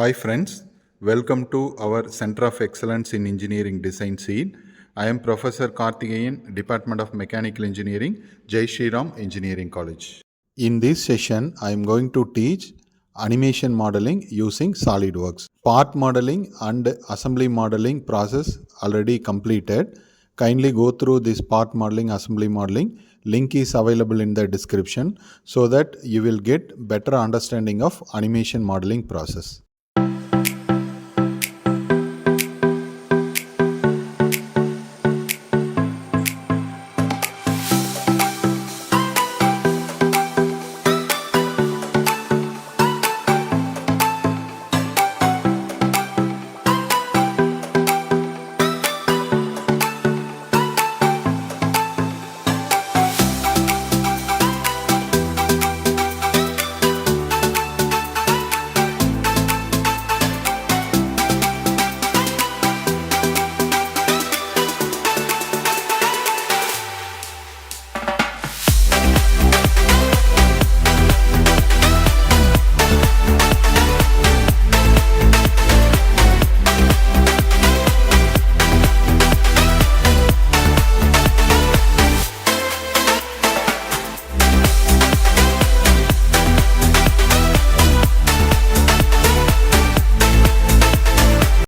Hi friends, welcome to our Center of Excellence in Engineering Design Seed. I am Professor Karthikeyan, Department of Mechanical Engineering, Jsr Engineering College. In this session, I am going to teach animation modeling using SolidWorks. Part modeling and assembly modeling process already completed. Kindly go through this part modeling, assembly modeling. Link is available in the description so that you will get better understanding of animation modeling process.